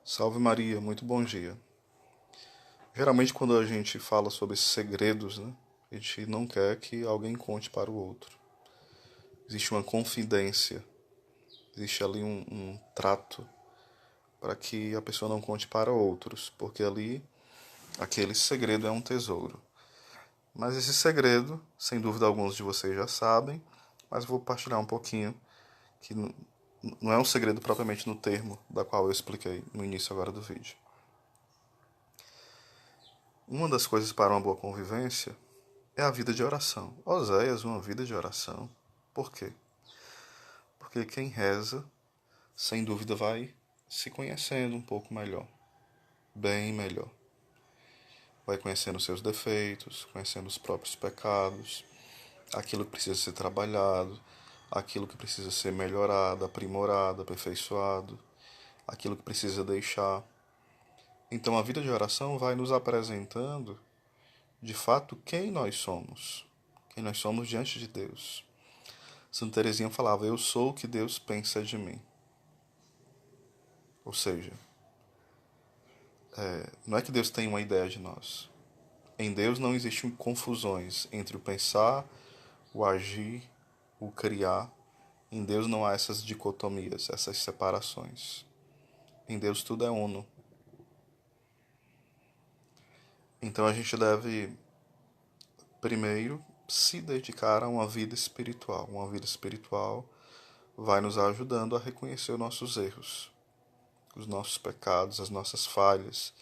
Salve Maria, muito bom dia. Geralmente quando a gente fala sobre segredos, né, a gente não quer que alguém conte para o outro. Existe uma confidência, existe ali um trato para que a pessoa não conte para outros, porque ali aquele segredo é um tesouro. Mas esse segredo, sem dúvida alguns de vocês já sabem, mas vou partilhar um pouquinho, que não é um segredo propriamente no termo da qual eu expliquei no início agora do vídeo. Uma das coisas para uma boa convivência é a vida de oração. Oséias, uma vida de oração. Por quê? Porque quem reza, sem dúvida, vai se conhecendo um pouco melhor. Bem melhor. Vai conhecendo seus defeitos, conhecendo os próprios pecados, aquilo que precisa ser trabalhado, aquilo que precisa ser melhorado, aprimorado, aperfeiçoado, aquilo que precisa deixar. Então a vida de oração vai nos apresentando, de fato, quem nós somos diante de Deus. Santa Teresinha falava: eu sou o que Deus pensa de mim. Ou seja, não é que Deus tem uma ideia de nós. Em Deus não existem confusões entre o pensar, o agir, o criar. Em Deus não há essas dicotomias, essas separações. Em Deus tudo é uno. Então a gente deve, primeiro, se dedicar a uma vida espiritual. Uma vida espiritual vai nos ajudando a reconhecer os nossos erros, os nossos pecados, as nossas falhas,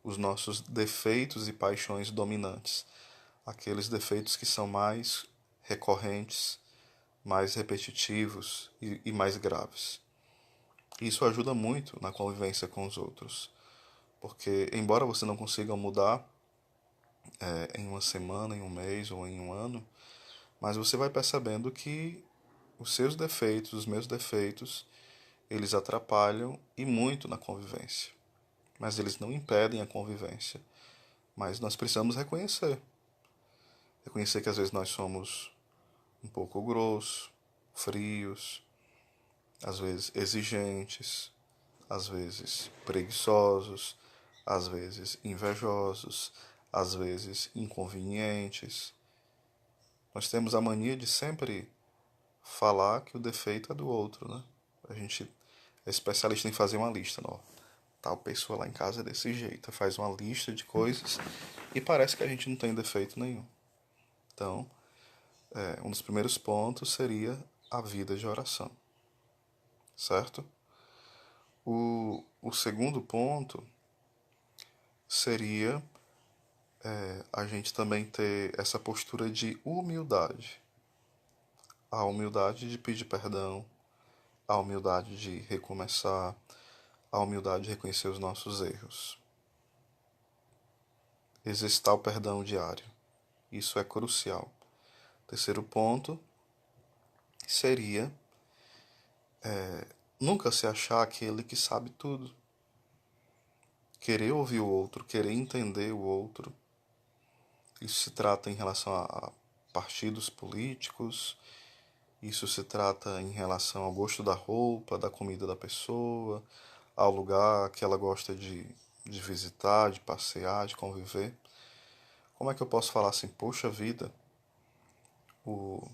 os nossos defeitos e paixões dominantes, aqueles defeitos que são mais recorrentes, mais repetitivos e mais graves. Isso ajuda muito na convivência com os outros, porque embora você não consiga mudar em uma semana, em um mês ou em um ano, mas você vai percebendo que os seus defeitos, os meus defeitos, eles atrapalham e muito na convivência. Mas eles não impedem a convivência. Mas nós precisamos reconhecer. Reconhecer que às vezes nós somos um pouco grossos, frios, às vezes exigentes, às vezes preguiçosos, às vezes invejosos, às vezes inconvenientes. Nós temos a mania de sempre falar que o defeito é do outro, né? A gente é especialista em fazer uma lista, não? Tal pessoa lá em casa é desse jeito, faz uma lista de coisas e parece que a gente não tem defeito nenhum. Então, um dos primeiros pontos seria a vida de oração, certo? O segundo ponto seria a gente também ter essa postura de humildade. A humildade de pedir perdão, a humildade de recomeçar, a humildade de reconhecer os nossos erros. Exercitar o perdão diário. Isso é crucial. Terceiro ponto seria nunca se achar aquele que sabe tudo. Querer ouvir o outro, querer entender o outro. Isso se trata em relação a partidos políticos, isso se trata em relação ao gosto da roupa, da comida da pessoa, ao lugar que ela gosta de visitar, de passear, de conviver. Como é que eu posso falar assim, poxa vida, o,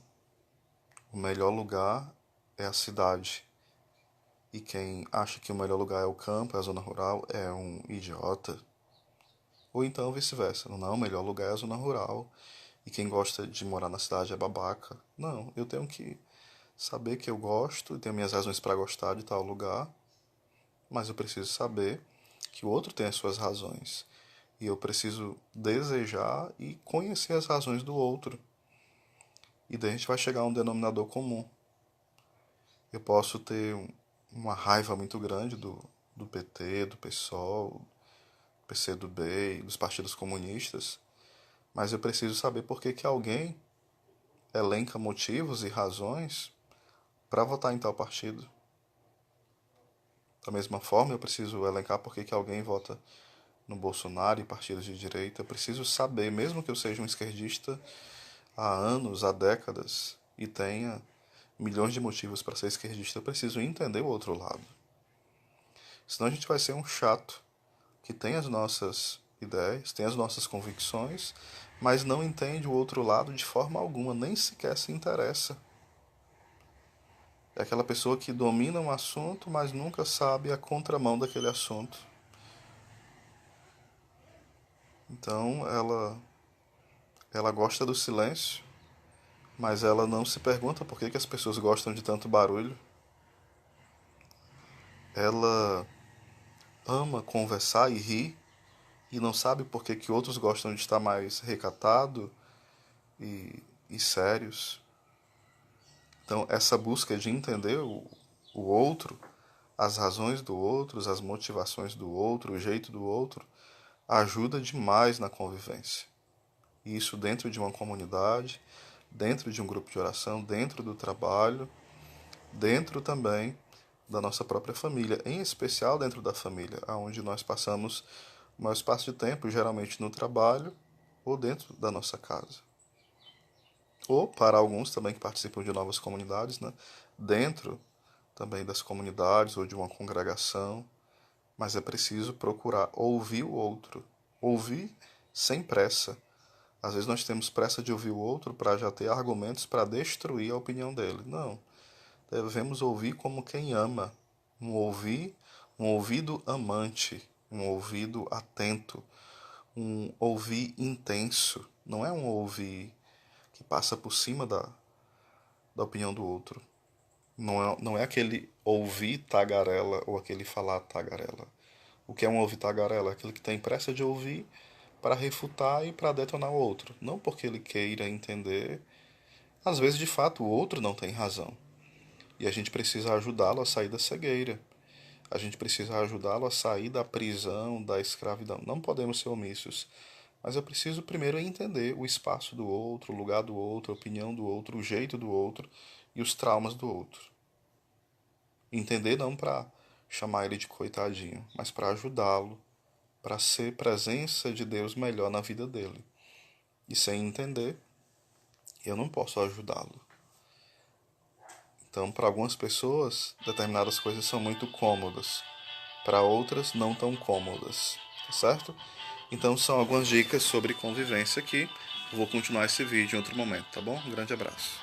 o melhor lugar é a cidade. E quem acha que o melhor lugar é o campo, é a zona rural, é um idiota. Ou então vice-versa. Não, o melhor lugar é a zona rural. E quem gosta de morar na cidade é babaca. Não, eu tenho que saber que eu gosto e tenho minhas razões para gostar de tal lugar. Mas eu preciso saber que o outro tem as suas razões. E eu preciso desejar e conhecer as razões do outro. E daí a gente vai chegar a um denominador comum. Eu posso ter uma raiva muito grande do PT, do PSOL, PCdoB e dos partidos comunistas, mas eu preciso saber por que alguém elenca motivos e razões para votar em tal partido. Da mesma forma, eu preciso elencar por que alguém vota no Bolsonaro e partidos de direita. Eu preciso saber, mesmo que eu seja um esquerdista há anos, há décadas, e tenha milhões de motivos para ser esquerdista, eu preciso entender o outro lado. Senão a gente vai ser um chato que tem as nossas ideias, tem as nossas convicções, mas não entende o outro lado de forma alguma, nem sequer se interessa. É aquela pessoa que domina um assunto, mas nunca sabe a contramão daquele assunto. Então ela gosta do silêncio, mas ela não se pergunta por que as pessoas gostam de tanto barulho. Ela ama conversar e rir e não sabe por que outros gostam de estar mais recatado e sérios. Então, essa busca de entender o outro, as razões do outro, as motivações do outro, o jeito do outro, ajuda demais na convivência. E isso dentro de uma comunidade, dentro de um grupo de oração, dentro do trabalho, dentro também da nossa própria família, em especial dentro da família, onde nós passamos o maior espaço de tempo, geralmente no trabalho ou dentro da nossa casa. Ou para alguns também que participam de novas comunidades, né? Dentro também das comunidades ou de uma congregação, mas é preciso procurar ouvir o outro, ouvir sem pressa. Às vezes nós temos pressa de ouvir o outro para já ter argumentos para destruir a opinião dele. Não, devemos ouvir como quem ama, um ouvido amante, um ouvido atento, um ouvir intenso. Não é um ouvir que passa por cima da opinião do outro. Não é aquele ouvir tagarela ou aquele falar tagarela. O que é um ouvir tagarela? É aquele que tem pressa de ouvir para refutar e para detonar o outro. Não porque ele queira entender. Às vezes, de fato, o outro não tem razão. E a gente precisa ajudá-lo a sair da cegueira. A gente precisa ajudá-lo a sair da prisão, da escravidão. Não podemos ser omissos. Mas eu preciso primeiro entender o espaço do outro, o lugar do outro, a opinião do outro, o jeito do outro e os traumas do outro. Entender não para chamar ele de coitadinho, mas para ajudá-lo, para ser presença de Deus melhor na vida dele. E sem entender, eu não posso ajudá-lo. Então, para algumas pessoas, determinadas coisas são muito cômodas, para outras não tão cômodas, tá certo? Então, são algumas dicas sobre convivência aqui. Vou continuar esse vídeo em outro momento, tá bom? Um grande abraço.